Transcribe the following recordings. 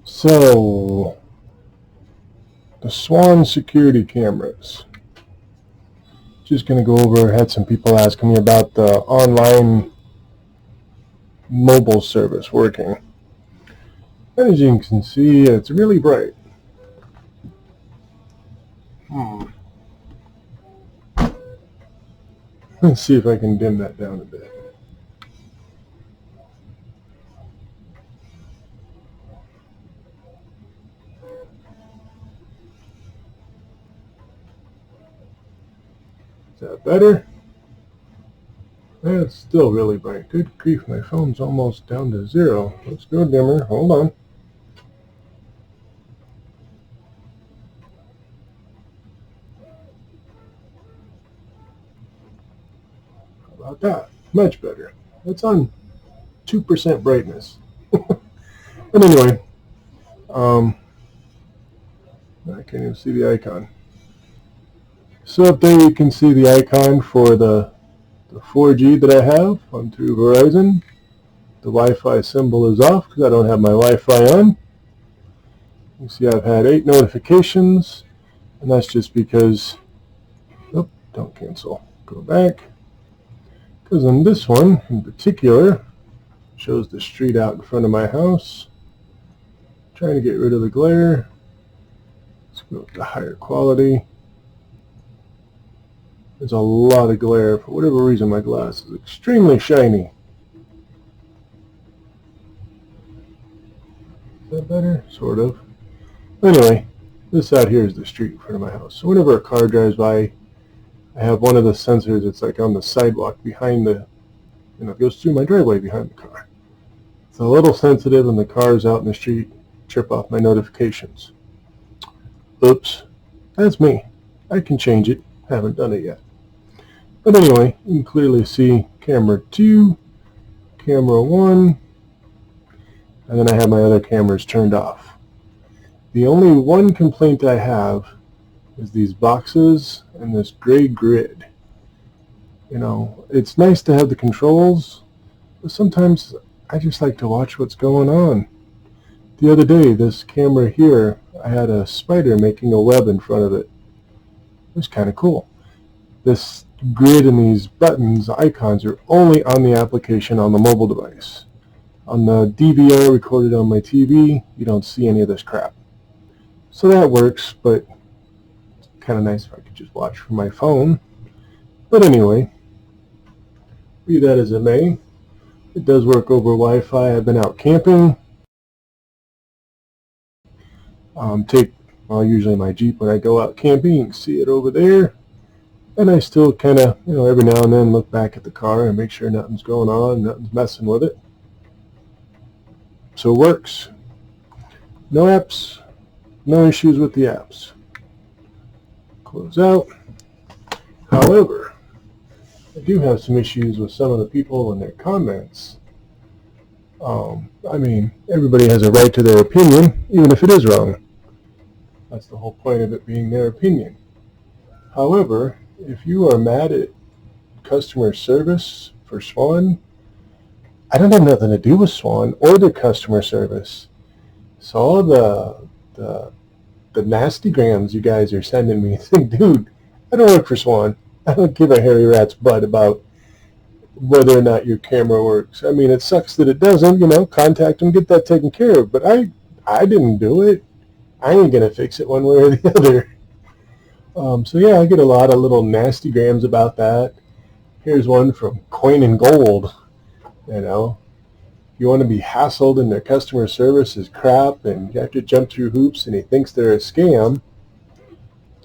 So, the Swan security cameras. Just going to go over, had some people asking me about the online mobile service working. As you can see, it's really bright. Let's see if I can dim that down a bit. Is that better? It's still really bright. Good grief, my phone's almost down to 0. Let's go dimmer. Hold on. How about that? Much better. It's on 2% brightness. But anyway, I can't even see the icon. So up there you can see the icon for the 4G that I have on through Verizon. The Wi-Fi symbol is off because I don't have my Wi-Fi on. You see I've had 8 notifications, and that's just because, oh, don't cancel, go back. Because on this one in particular, shows the street out in front of my house. Trying to get rid of the glare. Let's go with the higher quality. There's a lot of glare. For whatever reason, my glass is extremely shiny. Is that better? Sort of. Anyway, this out here is the street in front of my house. So whenever a car drives by, I have one of the sensors. It's like on the sidewalk behind the, it goes through my driveway behind the car. It's a little sensitive, and the cars out in the street trip off my notifications. Oops, that's me. I can change it. Haven't done it yet. But anyway, you can clearly see camera 2, camera 1, and then I have my other cameras turned off. The only one complaint I have is these boxes and this gray grid. It's nice to have the controls, but sometimes I just like to watch what's going on. The other day, this camera here, I had a spider making a web in front of it. It was kind of cool. This grid and these buttons, icons, are only on the application on the mobile device. On the DVR recorded on my TV, you don't see any of this crap. So that works, but it's kind of nice if I could just watch from my phone. But anyway, be that as it may, it does work over Wi-Fi. I've been out camping. Usually my Jeep when I go out camping. You can see it over there. And I still kind of, every now and then look back at the car and make sure nothing's going on, nothing's messing with it. So it works. No apps, no issues with the apps. Close out. However, I do have some issues with some of the people and their comments. Everybody has a right to their opinion, even if it is wrong. That's the whole point of it being their opinion. However, if you are mad at customer service for Swan, I don't have nothing to do with Swan or their customer service. So all the nasty grams you guys are sending me, dude, I don't work for Swan. I don't give a hairy rat's butt about whether or not your camera works. It sucks that it doesn't, contact them, get that taken care of. But I didn't do it. I ain't going to fix it one way or the other. So yeah, I get a lot of little nasty grams about that. Here's one from Coin and Gold. You want to be hassled and their customer service is crap and you have to jump through hoops and he thinks they're a scam,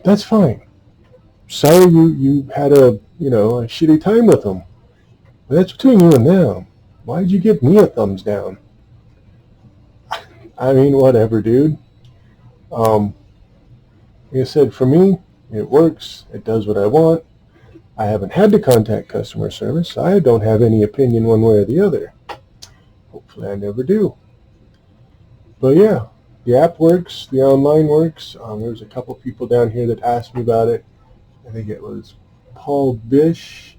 that's fine. Sorry you had a shitty time with them. But that's between you and them. Why did you give me a thumbs down? Whatever, dude. Like I said, for me, it works. It does what I want. I haven't had to contact customer service. I don't have any opinion one way or the other. Hopefully I never do. But yeah, the app works. The online works. There was a couple people down here that asked me about it. I think it was Paul Bish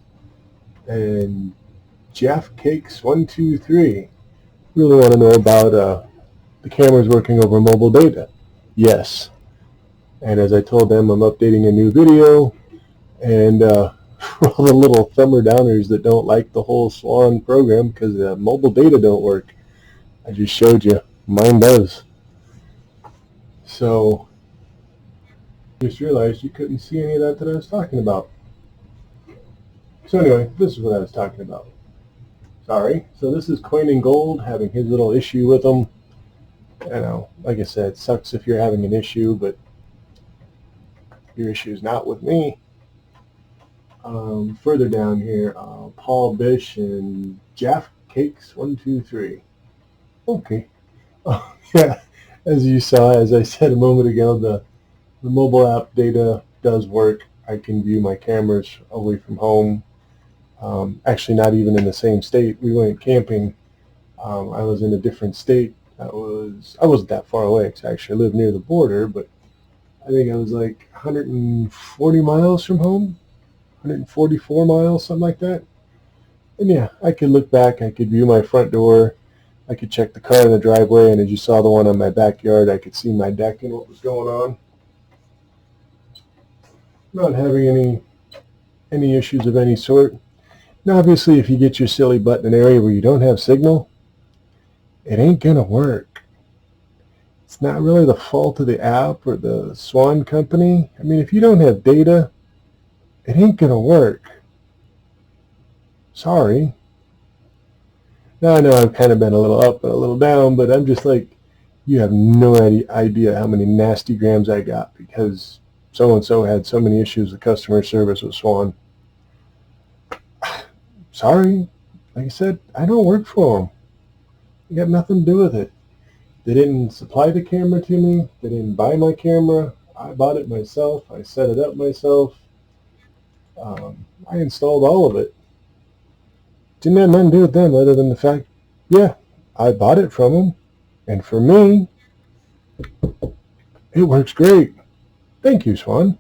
and Jeff Cakes 123. Really want to know about the camera's working over mobile data. Yes. And as I told them, I'm updating a new video, and for all the little thumber downers that don't like the whole Swan program because the mobile data don't work, I just showed you mine does. So just realized you couldn't see any of that I was talking about. So anyway, this is what I was talking about. Sorry. So this is Coin and Gold having his little issue with them. You know, like I said, it sucks if you're having an issue, but your issue is not with me. Further down here, Paul Bish and Jaff Cakes 123. Okay. Oh, yeah, as you saw, as I said a moment ago, the mobile app data does work. I can view my cameras away from home. Actually, not even in the same state. We went camping. I was in a different state. I wasn't that far away. Actually, I live near the border, but I think I was like 140 miles from home, 144 miles, something like that. And yeah, I could look back. I could view my front door. I could check the car in the driveway, and as you saw the one on my backyard, I could see my deck and what was going on. Not having any issues of any sort. Now, obviously, if you get your silly butt in an area where you don't have signal, it ain't gonna work. It's not really the fault of the app or the Swan company. I mean, if you don't have data, it ain't gonna work. Sorry. Now, I know I've kind of been a little up and a little down, but I'm just like, you have no idea how many nasty grams I got because so-and-so had so many issues with customer service with Swan. Sorry. Like I said, I don't work for them. I got nothing to do with it. They didn't supply the camera to me. They didn't buy my camera. I bought it myself. I set it up myself. I installed all of it. Didn't have nothing to do with them other than the fact, yeah, I bought it from them. And for me, it works great. Thank you, Swan.